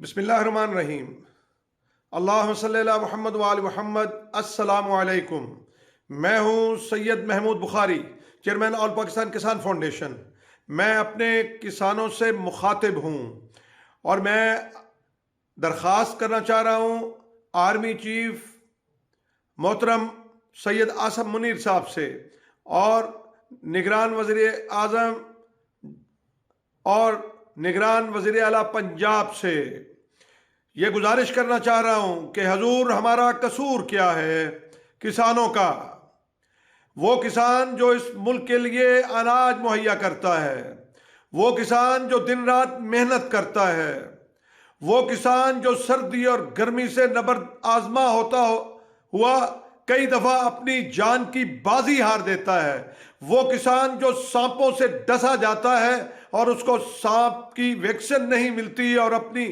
बिस्मिल्लाहिर्रहमानिर्रहीम। अल्लाहुम्मा सल्ली अला मुहम्मद व आलि मुहम्मद। अस्सलामु अलैकुम। मैं हूँ सैयद महमूद बुखारी, चेयरमैन ऑल पाकिस्तान किसान फाउंडेशन। मैं अपने किसानों से मुखातिब हूँ और मैं दरख्वास्त करना चाह रहा हूँ आर्मी चीफ मोहतरम सैयद आसम मुनीर साहब से और निगरान वज़ीर आज़म और निगरान वज़ीर आला पंजाब से ये गुजारिश करना चाह रहा हूं कि हजूर, हमारा कसूर क्या है किसानों का। वो किसान जो इस मुल्क के लिए अनाज मुहैया करता है, वो किसान जो दिन रात मेहनत करता है, वो किसान जो सर्दी और गर्मी से नबर्द आजमा होता हुआ कई दफा अपनी जान की बाजी हार देता है, वो किसान जो सांपों से डसा जाता है और उसको सांप की वैक्सीन नहीं मिलती और अपनी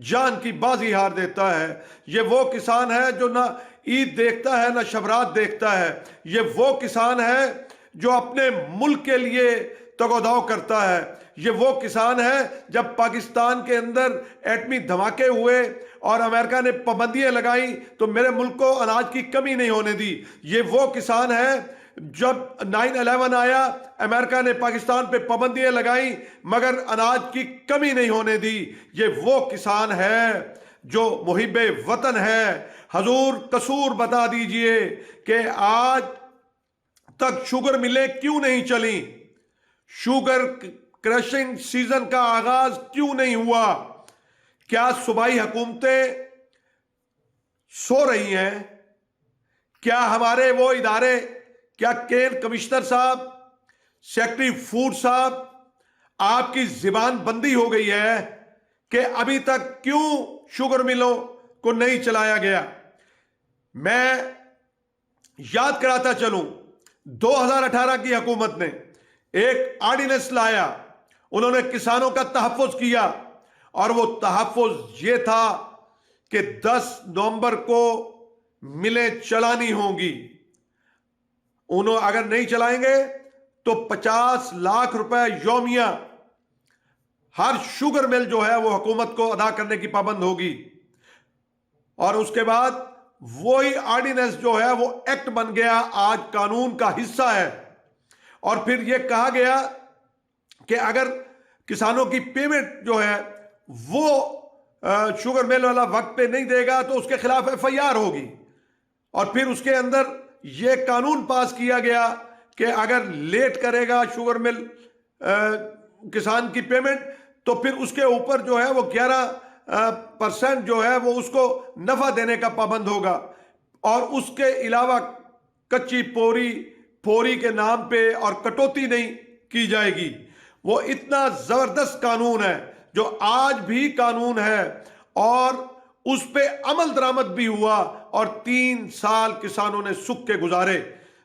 जान की बाजी हार देता है। ये वो किसान है जो ना ईद देखता है ना शबरात देखता है। ये वो किसान है जो अपने मुल्क के लिए तगोदाव करता है। ये वो किसान है जब पाकिस्तान के अंदर एटमी धमाके हुए और अमेरिका ने पाबंदियां लगाई तो मेरे मुल्क को अनाज की कमी नहीं होने दी। ये वो किसान है जब 9/11 आया, अमेरिका ने पाकिस्तान पे पाबंदियां लगाई मगर अनाज की कमी नहीं होने दी। ये वो किसान है जो मुहिब्बे वतन है। हजूर, कसूर बता दीजिए कि आज तक शुगर मिलें क्यों नहीं चली, शुगर क्रशिंग सीजन का आगाज क्यों नहीं हुआ। क्या सूबाई हुकूमतें सो रही हैं? क्या हमारे वो इदारे, क्या केन कमिश्नर साहब, सेक्रेटरी फूड साहब, आपकी जिबान बंदी हो गई है कि अभी तक क्यों शुगर मिलों को नहीं चलाया गया? मैं याद कराता चलूं, 2018 की हुकूमत ने एक ऑर्डिनेंस लाया, उन्होंने किसानों का तहफ़्फ़ुज़ किया और वो तहफ़्फ़ुज़ ये था कि 10 नवंबर को मिलें चलानी होंगी। उन्होंने अगर नहीं चलाएंगे तो 50 लाख रुपए यौमिया हर शुगर मिल जो है वो हुकूमत को अदा करने की पाबंद होगी। और उसके बाद वही ऑर्डिनेंस जो है वो एक्ट बन गया, आज कानून का हिस्सा है। और फिर यह कहा गया कि अगर किसानों की पेमेंट जो है वो शुगर मिल वाला वक्त पे नहीं देगा तो उसके खिलाफ FIR होगी। और फिर उसके अंदर यह कानून पास किया गया कि अगर लेट करेगा शुगर मिल किसान की पेमेंट तो फिर उसके ऊपर जो है वो 11% जो है वो उसको नफा देने का पाबंद होगा। और उसके अलावा कच्ची फोरी के नाम पे और कटौती नहीं की जाएगी। वो इतना जबरदस्त कानून है जो आज भी कानून है और उस पे अमल दरामद भी हुआ और 3 साल किसानों ने सुख के गुजारे।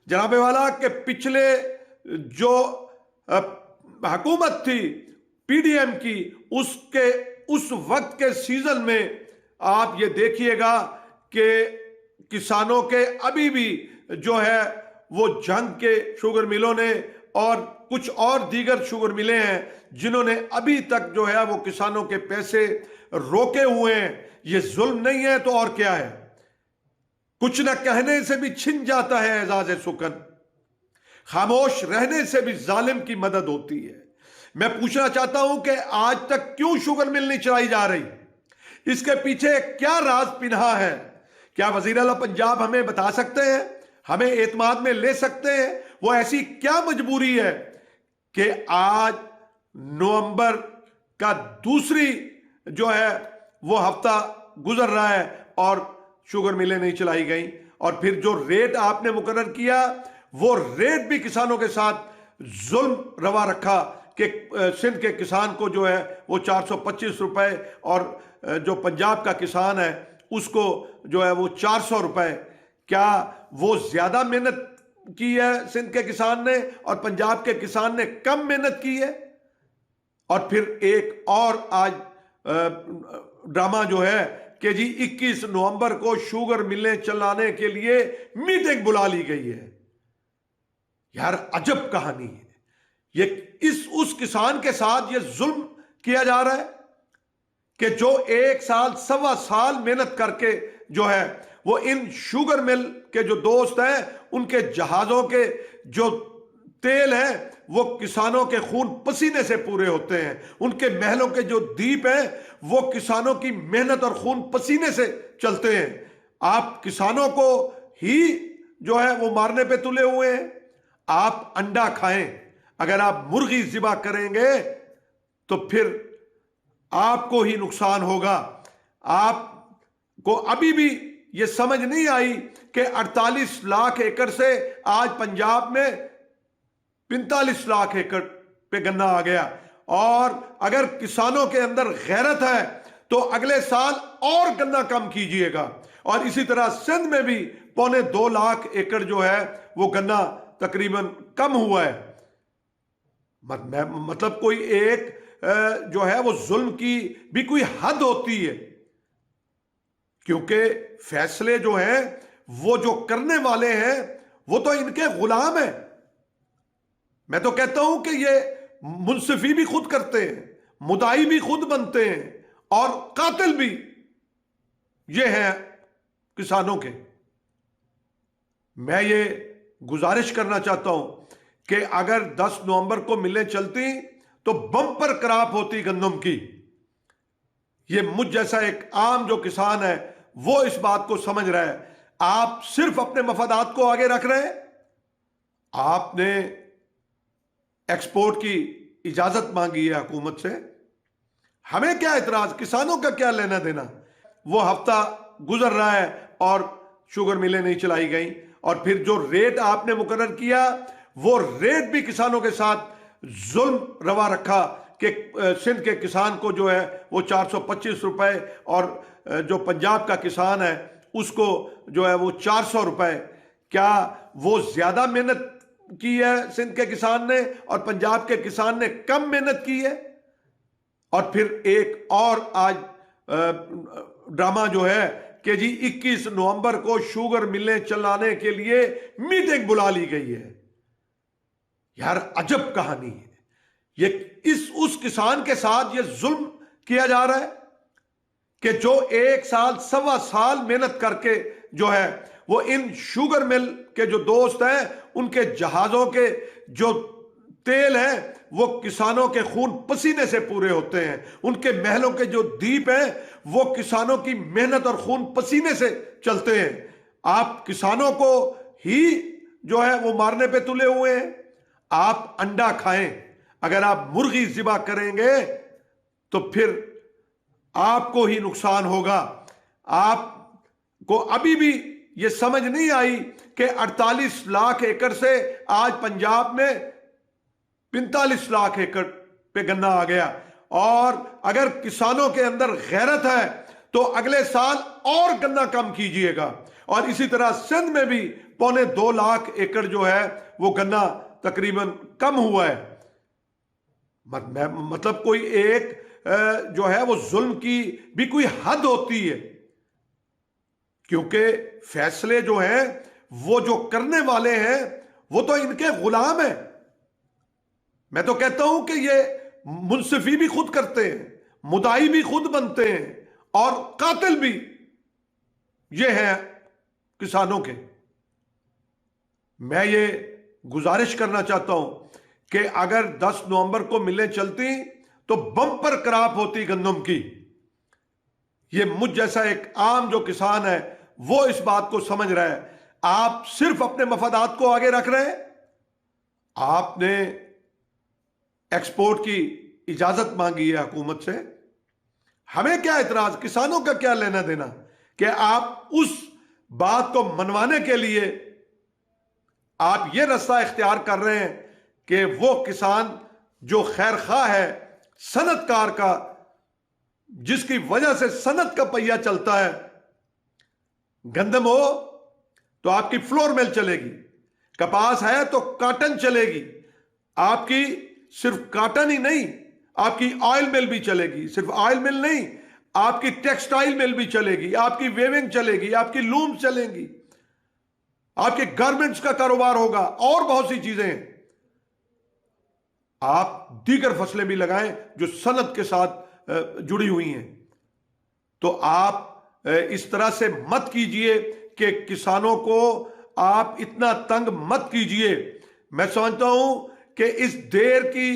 जनाबे वाला के पिछले जो हुकूमत थी PDM की, उसके उस वक्त के सीजन में आप ये देखिएगा कि किसानों के अभी भी जो है वो जंग के शुगर मिलों ने और कुछ और दीगर शुगर मिले हैं जिन्होंने अभी तक जो है वो किसानों के पैसे रोके हुए हैं। ये जुल्म नहीं है तो और क्या है? कुछ न कहने से भी छिन जाता है एजाज सुकन, खामोश रहने से भी जालिम की मदद होती है। मैं पूछना चाहता हूं कि आज तक क्यों शुगर मिल नहीं चलाई जा रही? इसके पीछे क्या राज पिन्हा है? क्या वजीर आला पंजाब हमें बता सकते हैं, हमें एतमाद में ले सकते हैं? वो ऐसी क्या मजबूरी है कि आज नवंबर का दूसरी जो है वो हफ्ता गुजर रहा है और शुगर मिलें नहीं चलाई गई? और फिर जो रेट आपने मुकर्रर किया वो रेट भी किसानों के साथ जुल्म रवा रखा कि सिंध के किसान को जो है वो 425 रुपए और जो पंजाब का किसान है उसको जो है वो 400 रुपए। क्या वो ज्यादा मेहनत की है सिंध के किसान ने और पंजाब के किसान ने कम मेहनत की है? और फिर एक और आज ड्रामा जो है कि जी 21 नवंबर को शुगर मिलें चलाने के लिए मीटिंग बुला ली गई है। यार, अजब कहानी है ये। उस किसान के साथ ये जुल्म किया जा रहा है कि जो 1 साल सवा साल मेहनत करके जो है वो इन शुगर मिल के जो दोस्त हैं उनके जहाजों के जो तेल है वो किसानों के खून पसीने से पूरे होते हैं, उनके महलों के जो दीप हैं वो किसानों की मेहनत और खून पसीने से चलते हैं। आप किसानों को ही जो है वो मारने पे तुले हुए हैं। आप अंडा खाएं, अगर आप मुर्गी ज़िबा करेंगे तो फिर आपको ही नुकसान होगा। आपको अभी भी ये समझ नहीं आई कि 48 लाख एकड़ से आज पंजाब में 45 लाख एकड़ पे गन्ना आ गया। और अगर किसानों के अंदर गैरत है तो अगले साल और गन्ना कम कीजिएगा। और इसी तरह सिंध में भी 2.25 लाख एकड़ जो है वो गन्ना तकरीबन कम हुआ है। मतलब कोई एक जो है वो जुल्म की भी कोई हद होती है, क्योंकि फैसले जो हैं वो जो करने वाले हैं वो तो इनके गुलाम हैं। मैं तो कहता हूं कि ये मुंसिफी भी खुद करते हैं, मुदाई भी खुद बनते हैं और कातिल भी ये हैं किसानों के। मैं ये गुजारिश करना चाहता हूं कि अगर 10 नवंबर को मिलें चलती तो बम्पर क्रॉप होती गंदम की। ये मुझ जैसा एक आम जो किसान है वो इस बात को समझ रहा है। आप सिर्फ अपने मफादात को आगे रख रहे हैं। आपने एक्सपोर्ट की इजाजत मांगी है हुकूमत से, हमें क्या इतराज, किसानों का क्या लेना देना। वो हफ्ता गुजर रहा है और शुगर मिलें नहीं चलाई गई, और फिर जो रेट आपने मुकर्रर किया वो रेट भी किसानों के साथ जुल्म रवा रखा कि सिंध के किसान को जो है वो 425 रुपए और जो पंजाब का किसान है उसको जो है वो 400 रुपए। क्या वो ज्यादा मेहनत की है सिंध के किसान ने और पंजाब के किसान ने कम मेहनत की है? और फिर एक और आज ड्रामा जो है कि जी 21 नवंबर को शुगर मिलें चलाने के लिए मीटिंग बुला ली गई है। यार अजब कहानी है ये। उस किसान के साथ ये जुल्म किया जा रहा है कि जो 1 साल सवा साल मेहनत करके जो है वो इन शुगर मिल के जो दोस्त हैं उनके जहाजों के जो तेल है वो किसानों के खून पसीने से पूरे होते हैं, उनके महलों के जो दीप हैं वो किसानों की मेहनत और खून पसीने से चलते हैं। आप किसानों को ही जो है वो मारने पे तुले हुए हैं। आप अंडा खाएं, अगर आप मुर्गी ज़िबा करेंगे तो फिर आपको ही नुकसान होगा। आपको अभी भी ये समझ नहीं आई कि 48 लाख एकड़ से आज पंजाब में 45 लाख एकड़ पे गन्ना आ गया। और अगर किसानों के अंदर गैरत है तो अगले साल और गन्ना कम कीजिएगा। और इसी तरह सिंध में भी 2.25 लाख एकड़ जो है वो गन्ना तकरीबन कम हुआ है। मतलब कोई एक जो है वो जुल्म की भी कोई हद होती है, क्योंकि फैसले जो हैं वो जो करने वाले हैं वो तो इनके गुलाम हैं। मैं तो कहता हूं कि ये मुंसिफी भी खुद करते हैं, मुदाई भी खुद बनते हैं और कातिल भी ये हैं किसानों के। मैं ये गुजारिश करना चाहता हूं कि अगर 10 नवंबर को मिलें चलती तो बम्पर क्रॉप होती गंदम की। ये मुझ जैसा एक आम जो किसान है वो इस बात को समझ रहा है। आप सिर्फ अपने मफादात को आगे रख रहे हैं। आपने एक्सपोर्ट की इजाजत मांगी है हुकूमत से, हमें क्या इतराज, किसानों का क्या लेना देना कि आप उस बात को मनवाने के लिए आप ये रास्ता इख्तियार कर रहे हैं कि वो किसान जो खैर खा है, सनतकार का, जिसकी वजह से सनत का पहिया चलता है, गंदम हो तो आपकी फ्लोर मिल चलेगी, कपास है तो काटन चलेगी, आपकी सिर्फ काटन ही नहीं आपकी ऑयल मिल भी चलेगी, सिर्फ ऑयल मिल नहीं आपकी टेक्सटाइल मिल भी चलेगी, आपकी वेविंग चलेगी, आपकी लूम चलेंगी, आपके गारमेंट्स का कारोबार होगा और बहुत सी चीजें हैं। आप दीगर फसलें भी लगाएं जो सनत के साथ जुड़ी हुई हैं। तो आप इस तरह से मत कीजिए कि किसानों को आप इतना तंग मत कीजिए। मैं समझता हूं कि इस देर की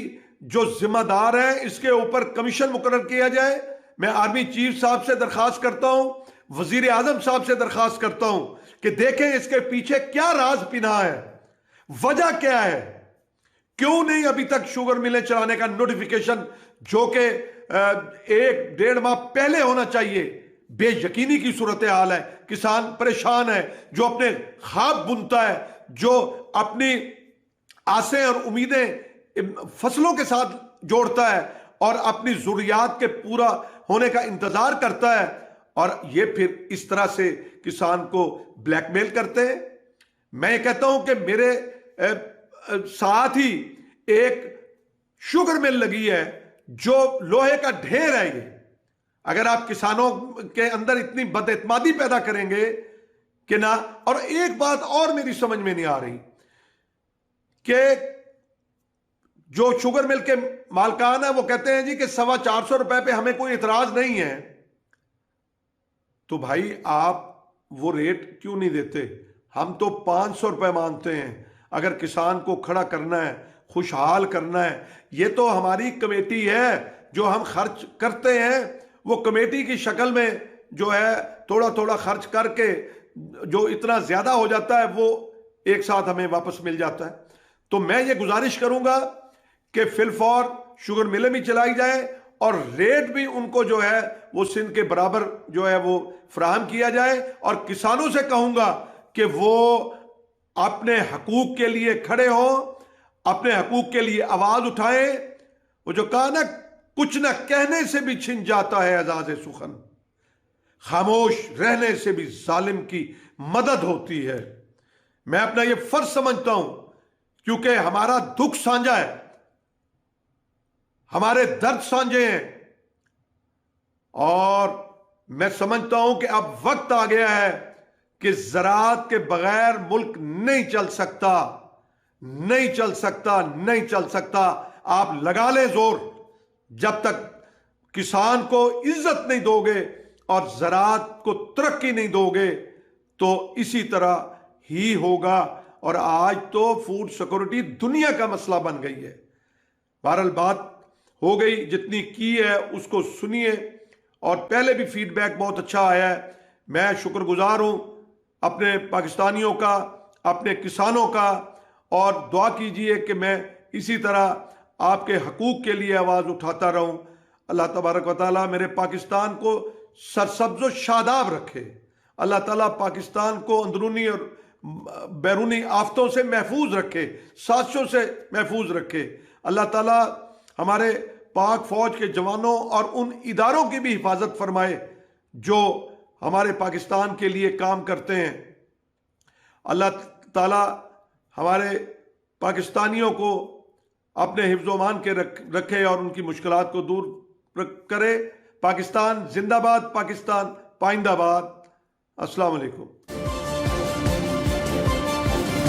जो जिम्मेदार है इसके ऊपर कमीशन मुकर्रर किया जाए। मैं आर्मी चीफ साहब से दरखास्त करता हूं, वजीर आजम साहब से दरखास्त करता हूं कि देखें इसके पीछे क्या राज पिना है, वजह क्या है, क्यों नहीं अभी तक शुगर मिलें चलाने का नोटिफिकेशन जो कि 1-1.5 माह पहले होना चाहिए। बेयकीनी की सूरत हाल है, किसान परेशान है, जो अपने ख्वाब बुनता है, जो अपनी आसें और उम्मीदें फसलों के साथ जोड़ता है और अपनी जरूरियात के पूरा होने का इंतजार करता है, और ये फिर इस तरह से किसान को ब्लैकमेल करते हैं। मैं ये कहता हूं कि मेरे साथ ही एक शुगर मिल लगी है जो लोहे का ढेर है। ये अगर आप किसानों के अंदर इतनी बदएतमादी पैदा करेंगे कि ना, और एक बात और मेरी समझ में नहीं आ रही कि जो शुगर मिल के मालकान है वो कहते हैं जी कि 425 रुपए पे हमें कोई इतराज नहीं है। तो भाई आप वो रेट क्यों नहीं देते? हम तो 500 रुपए मांगते हैं। अगर किसान को खड़ा करना है, खुशहाल करना है, ये तो हमारी कमेटी है जो हम खर्च करते हैं, वो कमेटी की शक्ल में जो है थोड़ा थोड़ा खर्च करके जो इतना ज्यादा हो जाता है वो एक साथ हमें वापस मिल जाता है। तो मैं ये गुजारिश करूंगा कि फिलफौर शुगर मिलें भी चलाई जाए और रेट भी उनको जो है वो सिंध के बराबर जो है वो फराहम किया जाए, और किसानों से कहूंगा कि वो अपने हकूक के लिए खड़े हो, अपने हकूक के लिए आवाज उठाएं। वो जो कहा ना, कुछ न कहने से भी छिन जाता है एजाज सुखन, खामोश रहने से भी जालिम की मदद होती है। मैं अपना ये फर्ज समझता हूं क्योंकि हमारा दुख साझा है, हमारे दर्द साझे हैं, और मैं समझता हूं कि अब वक्त आ गया है कि ज़राअत के बगैर मुल्क नहीं चल सकता, नहीं चल सकता, नहीं चल सकता। आप लगा ले जोर, जब तक किसान को इज्जत नहीं दोगे और ज़राअत को तरक्की नहीं दोगे तो इसी तरह ही होगा। और आज तो फूड सिक्योरिटी दुनिया का मसला बन गई है। बहरहाल बात हो गई, जितनी की है उसको सुनिए, और पहले भी फीडबैक बहुत अच्छा आया है। मैं शुक्रगुजार हूं अपने पाकिस्तानियों का, अपने किसानों का, और दुआ कीजिए कि मैं इसी तरह आपके हकूक के लिए आवाज़ उठाता रहूं। अल्लाह तबारक व तआला मेरे पाकिस्तान को सरसब्ज़ व शादाब रखे। अल्लाह ताला पाकिस्तान को अंदरूनी और बैरूनी आफतों से महफूज रखे, साजिशों से महफूज रखे। अल्लाह ताला हमारे पाक फौज के जवानों और उन इदारों की भी हिफाजत फरमाए जो हमारे पाकिस्तान के लिए काम करते हैं। अल्लाह ताला हमारे पाकिस्तानियों को अपने हिफ्ज़-ओ-मान के रखे और उनकी मुश्किलात को दूर करे। पाकिस्तान जिंदाबाद, पाकिस्तान पाइंदाबाद। अस्सलाम वालेकुम।